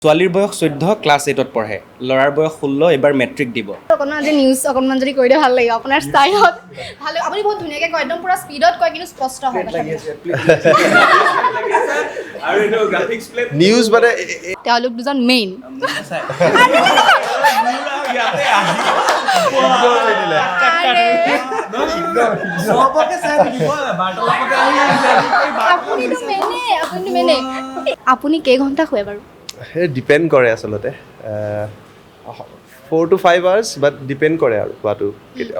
ছোৱালীৰ বয়স 14 ক্লাছ 8ত পঢ়ে ল'ৰাৰ বয়স 16 এবাৰ মেট্ৰিক দিব অকণমান আজি নিউজ অকণমান যদি কৈ দিয়ে ভাল লাগিব আপোনাৰ ষ্টাইলত ভাল আপুনি বহুত ধুনীয়াকৈ কয় একদম পুৰা স্পীডত কয় কিন্তু স্পষ্ট হয় আৰু এটো গ্ৰাফিক্স প্লে নিউজ মানে তেওঁলোক দুজন মেইন আপুনি কেইঘণ্টা শুৱে বাৰু ডিপেণ্ড কৰে আচলতে 4 to 5 hours বাট ডিপেণ্ড কৰে আৰু খোৱাটো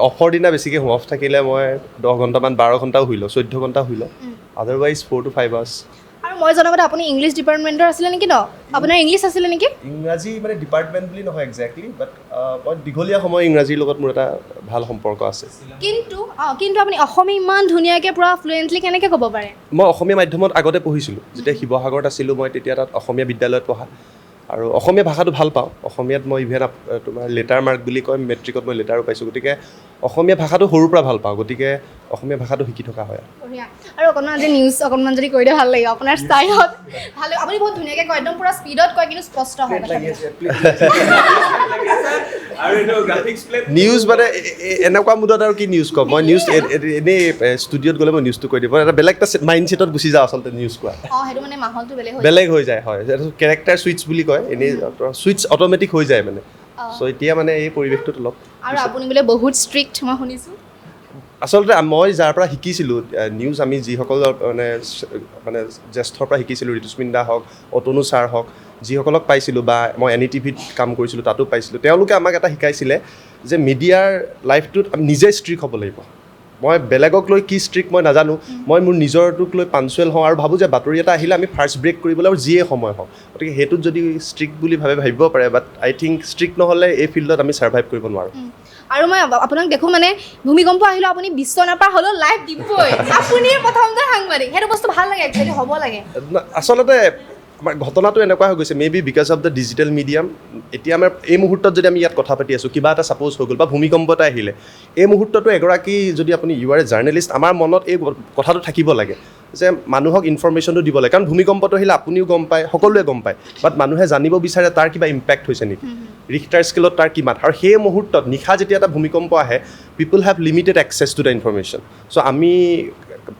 অফৰ দিনা বেছিকৈ শুওঁ অফ থাকিলে মই 10 ঘণ্টামান 12 ঘণ্টাও শুই লওঁ 14 ঘণ্টা শুই লওঁ আদাৰৱাইজ 4 to 5 hours আৰু মই জনামতে আপুনি ইংলিছ ডিপাৰ্টমেণ্টৰ আছিলে নেকি ন আপোনাৰ ইংলিছ আছিলে নেকি ইংৰাজী মানে ডিপাৰ্টমেণ্ট বুলি নহয় একজেক্টলি বাট মই দীঘলীয়া সময় ইংৰাজীৰ লগত মোৰ এটা ভাল সম্পৰ্ক আছে কিন্তু আপুনি অসমীয়া ইমান ধুনীয়াকৈ পূৰা ফ্লুৱেণ্টলি কেনেকৈ ক'ব পাৰে মই অসমীয়া মাধ্যমত আগতে পঢ়িছিলোঁ যেতিয়া শিৱসাগৰত আছিলোঁ মই তেতিয়া তাত অসমীয়া বিদ্যালয়ত পঢ়া আৰু অসমীয়া ভাষাটো ভাল পাওঁ অসমীয়াত মই ইভেন তোমাৰ লেটাৰ মাৰ্ক বুলি কয় মেট্ৰিকত মই লেটাৰো পাইছোঁ গতিকে অসমীয়া ভাষাটো সৰুৰ পৰা ভাল পাওঁ গতিকে অসমীয়া ভাষাটো শিকি থকা হয় আৰু অকণমান আজি নিউজ অকণমান যদি কৈ দিয়ে ভাল লাগিব আপোনাৰ ষ্টাইলত ভাল আপুনি বহুত ধুনীয়াকৈ কয় একদম পূৰা স্পীডত কয় কিন্তু স্পষ্ট হয় আৰু এটো গ্ৰাফিক্স প্লে নিউজ মানে এনেকুৱা মুডত আৰু কি নিউজ ক'ম মই নিউজ এনেই ষ্টুডিঅ'ত গ'লে মই নিউজটো কৈ দিম এটা বেলেগ এটা মাইণ্ড ছেটত গুচি যাওঁ আচলতে নিউজ কোৱা সেইটো মানে মাহলটো বেলেগ হৈ যায় হয় কেৰেক্টাৰ ছুইটছ বুলি কয় এনেই ছুইটছ অট'মেটিক হৈ যায় মানে চ' এতিয়া মানে এই পৰিৱেশটোত অলপ আৰু আপুনি বোলে বহুত ষ্ট্ৰিক্ট মই শুনিছোঁ আচলতে মই যাৰ পৰা শিকিছিলোঁ নিউজ আমি যিসকল মানে জ্যেষ্ঠৰ পৰা শিকিছিলোঁ ঋতুস্মিন দা হওক অতনু ছাৰ হওক যিসকলক পাইছিলোঁ বা মই NETVত কাম কৰিছিলোঁ তাতো পাইছিলোঁ তেওঁলোকে আমাক এটা শিকাইছিলে যে মিডিয়াৰ লাইফটোত আমি নিজে ষ্ট্ৰিক্ট হ'ব লাগিব মই বেলেগক লৈ কি ষ্ট্ৰিক্ট মই নাজানো মই মোৰ নিজৰটোক লৈ পাঞ্চুৱেল হওঁ আৰু ভাবোঁ যে বাতৰি এটা আহিলে আমি ফাৰ্ষ্ট ব্ৰেক কৰিবলৈ আৰু যিয়ে সময় হওক গতিকে সেইটোত যদি ষ্ট্ৰিক্ট বুলি ভাবিব পাৰে বাট আই থিংক ষ্ট্ৰিক্ট নহ'লে এই ফিল্ডত আমি ছাৰ্ভাইভ কৰিব নোৱাৰোঁ আৰু মই আপোনাক দেখোঁ মানে ভূমিকম্প আহিলেও আপুনি বিচনাৰ পৰা হ'লেও লাইভ দিবই আপুনি প্ৰথমতে সাংবাদিক সেইটো বস্তু ভাল লাগে একচুৱেলি হ'ব লাগে আচলতে আমাৰ ঘটনাটো এনেকুৱা হৈ গৈছে may be because of the digital medium এতিয়া আমাৰ এই মুহূৰ্তত যদি আমি ইয়াত কথা পাতি আছোঁ কিবা এটা ছাপ'জ হৈ গ'ল বা ভূমিকম্প এটা আহিলে এই মুহূৰ্তটো এগৰাকী যদি আপুনি ইউ আৰ এ জাৰ্নেলিষ্ট আমাৰ মনত এই কথাটো থাকিব লাগে যে মানুহক ইনফৰমেশ্যনটো দিব লাগে কাৰণ ভূমিকম্পটো আহিলে আপুনিও গম পায় সকলোৱে গম পায় বাট মানুহে জানিব বিচাৰে তাৰ কিবা ইম্পেক্ট হৈছে নেকি ৰিক্টাৰ স্কেলত তাৰ কিমান আৰু সেই মুহূৰ্তত নিশা যেতিয়া এটা ভূমিকম্প আহে people have limited access to the information চ' আমি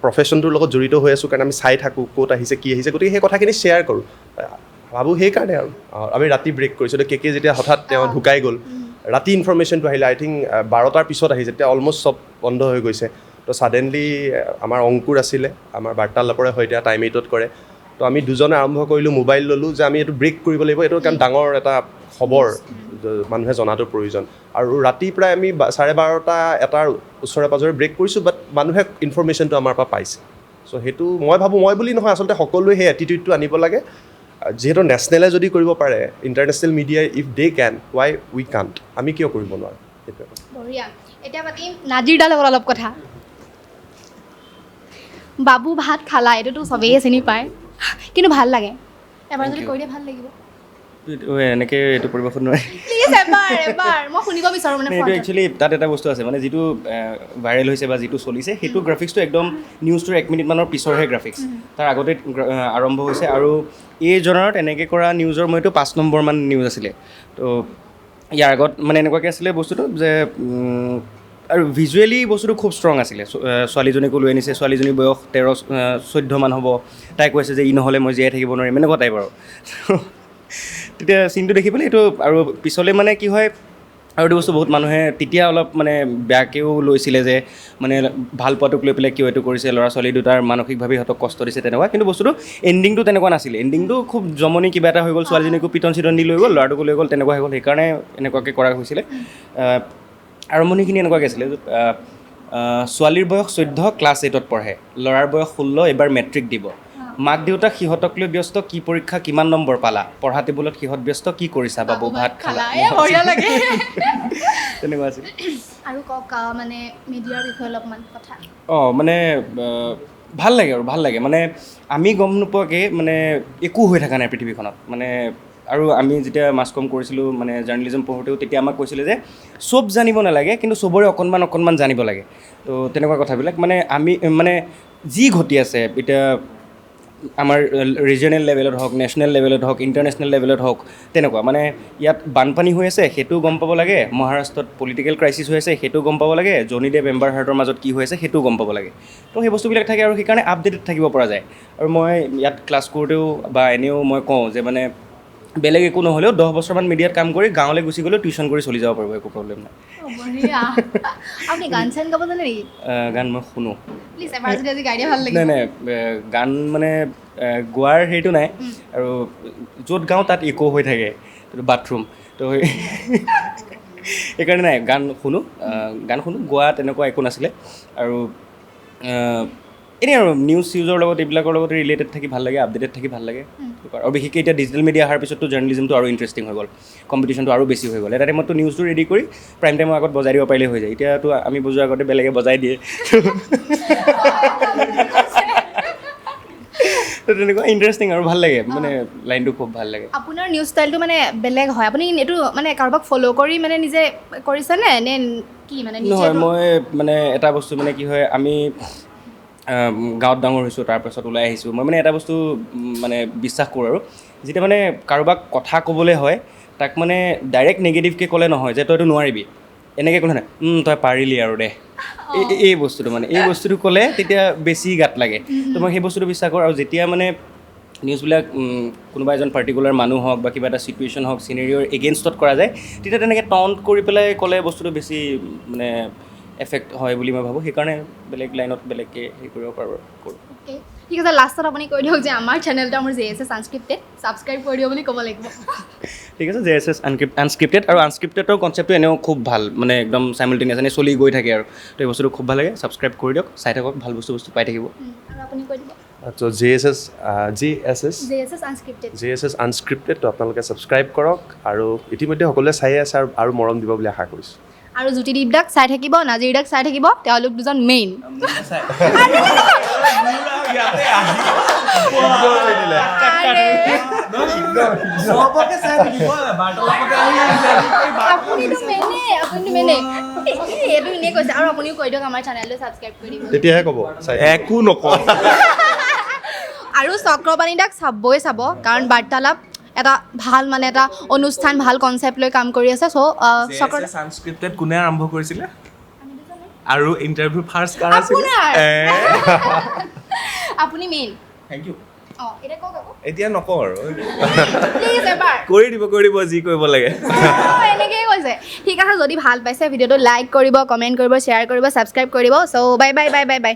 প্ৰফেশ্যনটোৰ লগত জড়িত হৈ আছোঁ কাৰণে আমি চাই থাকোঁ ক'ত আহিছে কি আহিছে গতিকে সেই কথাখিনি শ্বেয়াৰ কৰোঁ ভাবোঁ সেইকাৰণে আৰু আমি ৰাতি ব্ৰেক কৰিছোঁ কেকে যেতিয়া হঠাৎ তেওঁ ঢুকাই গ'ল ৰাতি ইনফৰমেশ্যনটো আহিলে আই থিংক 12টাৰ পিছত আহিছে তেতিয়া অলমষ্ট চব বন্ধ হৈ গৈছে তো ছাডেনলি আমাৰ অংকুৰ আছিলে আমাৰ বাৰ্তালাপৰে হয় এতিয়া Time 8ত কৰে তো আমি দুজনে আৰম্ভ কৰিলোঁ মোবাইল ল'লোঁ যে আমি এইটো ব্ৰেক কৰিব লাগিব এইটো কাৰণ ডাঙৰ এটা খবৰ মানুহে জনাটো প্ৰয়োজন আৰু ৰাতি প্ৰায় আমি 12:30 এটাৰ ওচৰে পাঁজৰে ব্ৰেক কৰিছোঁ বাট মানুহে ইনফৰমেশ্যনটো আমাৰ পৰা পাইছে চ' সেইটো মই ভাবোঁ মই বুলি নহয় আচলতে সকলোৱে সেই এটিটিউডটো আনিব লাগে যিহেতু নেশ্যনেলে যদি কৰিব পাৰে ইণ্টাৰনেশ্যনেল মিডিয়াই if they can why we can't আমি কিয় কৰিব নোৱাৰোঁ সেইটোৱে বঢ়িয়া এতিয়া পাতিম নাজিৰ দাৰ লগত অলপ কথা বাবু ভাত খালা এইটোতো চবেই চিনি পায় কিন্তু ভাল লাগে এবাৰ যদি কৈ দিয়ে ভাল লাগিব এনেকৈ এইটো পৰিৱেশন নোৱাৰে প্লিজ এবাৰ মই শুনিব বিচাৰোঁ মানে এইটো একচুৱেলি তাত এটা বস্তু আছে মানে যিটো ভাইৰেল হৈছে বা যিটো চলিছে সেইটো গ্ৰাফিক্সটো একদম নিউজটোৰ 1 মিনিটমানৰ পিছৰহে গ্ৰাফিক্স তাৰ আগতে আৰম্ভ হৈছে আৰু এই জনাৰত এনেকৈ কৰা নিউজৰ মইতো 5 নম্বৰমান নিউজ আছিলে তো ইয়াৰ আগত মানে এনেকুৱাকৈ আছিলে বস্তুটো যে আৰু ভিজুৱেলি বস্তুটো খুব ষ্ট্ৰং আছিলে ছোৱালীজনীকো লৈ আনিছে ছোৱালীজনীৰ বয়স 13-14 মান হ'ব তাই কৈছে যে ই নহ'লে মই জীয়াই থাকিব নোৱাৰিম এনেকুৱা টাইপ আৰু তেতিয়া চিনটো দেখি পেলাই এইটো আৰু পিছলৈ মানে কি হয় আৰু এইটো বস্তু বহুত মানুহে তেতিয়া অলপ মানে বেয়াকৈও লৈছিলে যে মানে ভাল পোৱাটোক লৈ পেলাই কিয় এইটো কৰিছে ল'ৰা ছোৱালী দুটাৰ মানসিকভাৱে সিহঁতক কষ্ট দিছে তেনেকুৱা কিন্তু বস্তুটো এণ্ডিংটো তেনেকুৱা নাছিলে এণ্ডিংটো খুব জমনি কিবা এটা হৈ গ'ল ছোৱালীজনীকো পিটন চিটন দি লৈ গ'ল ল'ৰাটোকো লৈ গ'ল তেনেকুৱা হৈ গ'ল সেইকাৰণে এনেকুৱাকৈ কৰা হৈছিলে আৰম্ভণিখিনি এনেকুৱাকৈ আছিলে ছোৱালীৰ বয়স 14 ক্লাছ 8ত পঢ়ে ল'ৰাৰ বয়স 16 এবাৰ মেট্ৰিক দিব মাক দেউতাক সিহঁতক লৈ ব্যস্ত কি পৰীক্ষা কিমান নম্বৰ পালা পঢ়া টেবুলত সিহঁত ব্যস্ত কি কৰিছা বাবু ভাত খালা তেনেকুৱা আছিল আৰু কওক মানে মিডিয়াৰ বিষয়ে অলপমান কথা মানে ভাল লাগে আৰু ভাল লাগে মানে আমি গম নোপোৱাকৈ মানে একো হৈ থকা নাই পৃথিৱীখনত মানে আৰু আমি যেতিয়া মাছ কম কৰিছিলোঁ মানে জাৰ্নেলিজম পঢ়োঁতেও তেতিয়া আমাক কৈছিলে যে চব জানিব নালাগে কিন্তু চবৰে অকণমান জানিব লাগে তো তেনেকুৱা কথাবিলাক মানে আমি মানে যি ঘটি আছে এতিয়া আমাৰ ৰিজনেল লেভেলত হওক নেশ্যনেল লেভেলত হওক ইণ্টাৰনেশ্যনেল লেভেলত হওক তেনেকুৱা মানে ইয়াত বানপানী হৈ আছে সেইটোও গম পাব লাগে মহাৰাষ্ট্ৰত পলিটিকেল ক্ৰাইচিছ হৈ আছে সেইটোও গম পাব লাগে জনিদেৱ এম্বাৰ হাৰ্টৰ মাজত কি হৈ আছে সেইটোও গম পাব লাগে তো সেই বস্তুবিলাক থাকে আৰু সেইকাৰণে আপডেটেড থাকিব পৰা যায় আৰু মই ইয়াত ক্লাছ কৰোঁতেও বা এনেও মই কওঁ যে মানে বেলেগ একো নহ'লেও 10 বছৰমান মিডিয়াত কাম কৰি গাঁৱলৈ গুচি গ'লেও টিউশ্যন কৰি চলি যাব পাৰিব একো প্ৰব্লেম নাই বঢ়িয়া আপুনি গান চান গাব জানে নেকি গান মই শুনো প্লিজ এবাৰ যদি আজি গাই দিয়ে ভাল লাগিব নাই নাই গান মানে গোৱাৰ হেৰিটো নাই আৰু য'ত গাওঁ তাত ইক' হৈ থাকে বাথৰুম তো সেইকাৰণে নাই গান শুনো গোৱা তেনেকুৱা একো নাছিলে আৰু এনেই আৰু নিউজ চিউজৰ লগত এইবিলাকৰ লগত ৰিলেটেড থাকি ভাল লাগে আপডেটেড থাকি ভাল লাগে আৰু বিশেষকৈ এতিয়া ডিজিটেল মিডিয়া অহাৰ পিছততো জাৰ্ণেলিজমটো আৰু ইণ্টাৰেষ্টিং হৈ গ'ল কম্পিটিশ্যনটো আৰু বেছি হৈ গ'ল এটা টাইমততো নিউজটো ৰেডি কৰি প্ৰাইম টাইমৰ আগত বজাই দিব পাৰিলে হৈ যায় এতিয়াতো আমি বজোৱাৰ আগতে বেলেগে বজাই দিয়ে তো তেনেকুৱা ইণ্টাৰেষ্টিং আৰু ভাল লাগে মানে লাইনটো খুব ভাল লাগে আপোনাৰ নিউজ ষ্টাইলটো মানে বেলেগ হয় আপুনি এইটো মানে কাৰোবাক ফ'ল' কৰি মানে নিজে কৰিছেনে নে কি মানে নহয় মই মানে এটা বস্তু মানে কি হয় আমি গাঁৱত ডাঙৰ হৈছোঁ তাৰপাছত ওলাই আহিছোঁ মই মানে এটা বস্তু মানে বিশ্বাস কৰোঁ আৰু যেতিয়া মানে কাৰোবাক কথা ক'বলৈ হয় তাক মানে ডাইৰেক্ট নিগেটিভকৈ ক'লে নহয় যে তই এইটো নোৱাৰিবি এনেকৈ ক'লে নাই তই পাৰিলি আৰু দে এই বস্তুটো মানে এই বস্তুটো ক'লে তেতিয়া বেছি গাত লাগে তো মই সেই বস্তুটো বিশ্বাস কৰোঁ আৰু যেতিয়া মানে নিউজবিলাক কোনোবা এজন পাৰ্টিকুলাৰ মানুহ হওক বা কিবা এটা চিটুৱেশ্যন হওক চিনেৰিঅ'ৰ এগেইনষ্টত কৰা যায় তেতিয়া তেনেকৈ টণ্ট কৰি পেলাই ক'লে বস্তুটো বেছি মানে এফেক্ট হয় বুলি মই ভাবোঁ সেইকাৰণে বেলেগ লাইনত বেলেগকৈ হেৰি কৰিব পাৰোঁ কৰোঁ ঠিক আছে লাষ্টত আপুনি কৈ দিয়ক যে আমাৰ চেনেলটো আমাৰ JSS আনস্ক্ৰিপ্টেড ছাবস্ক্ৰাইব কৰি দিয়ক বুলি ক'ব লাগিব ঠিক আছে JSS আনস্ক্ৰিপ্টেড আৰু আনস্ক্ৰিপ্টেডৰ কনচেপ্টটো এনেও খুব ভাল মানে একদম চাইমultaneous এনে চলি গৈ থাকে আৰু তো এই বস্তুটো খুব ভাল লাগে ছাবস্ক্ৰাইব কৰি দিয়ক চাই থাকক ভাল বস্তু পাই থাকিব আৰু আপুনি কৈ দিব তো JSS আনস্ক্ৰিপ্টেড তো আপোনালোকে ছাবস্ক্ৰাইব কৰক আৰু ইতিমধ্যে সকলোৱে চাই আছে আৰু মৰম দিব বুলি আশা কৰিছোঁ আৰু জ্যোতিদীপ দাক চাই থাকিব নাজিৰ দাক চাই থাকিব তেওঁলোক দুজন মেইন আপুনিতো মেইনে এইটো এনেই কৈছে আৰু আপুনিও কৈ দিয়ক আমাৰ চেনেলটো ছাবস্ক্ৰাইব কৰি দিব তেতিয়াহে ক'ব একো নকওঁ আৰু চক্ৰবাণী দাক চাবই চাব কাৰণ বাৰ্তালাপ এটা ভাল মানে এটা অনুষ্ঠান ভাল কনচেপ্ট লৈ কাম কৰি আছে চ' আনস্ক্ৰিপ্টেড কোনে আৰম্ভ কৰিছিলে আৰু ইণ্টাৰভিউ ফাৰ্ষ্ট কাৰ আছিলে আপুনি মেইন থেংক ইউ এতিয়া কওক আকৌ এতিয়া নকওঁ আৰু প্লিজ এবাৰ কৰি দিব যি কৰিব লাগে এনেকেই কৈছে ঠিক আছে যদি ভাল পাইছে ভিডিঅ'টো লাইক কৰিব কমেণ্ট কৰিব শ্বেয়াৰ কৰিব ছাবস্ক্ৰাইব কৰিব চ' বাই বাই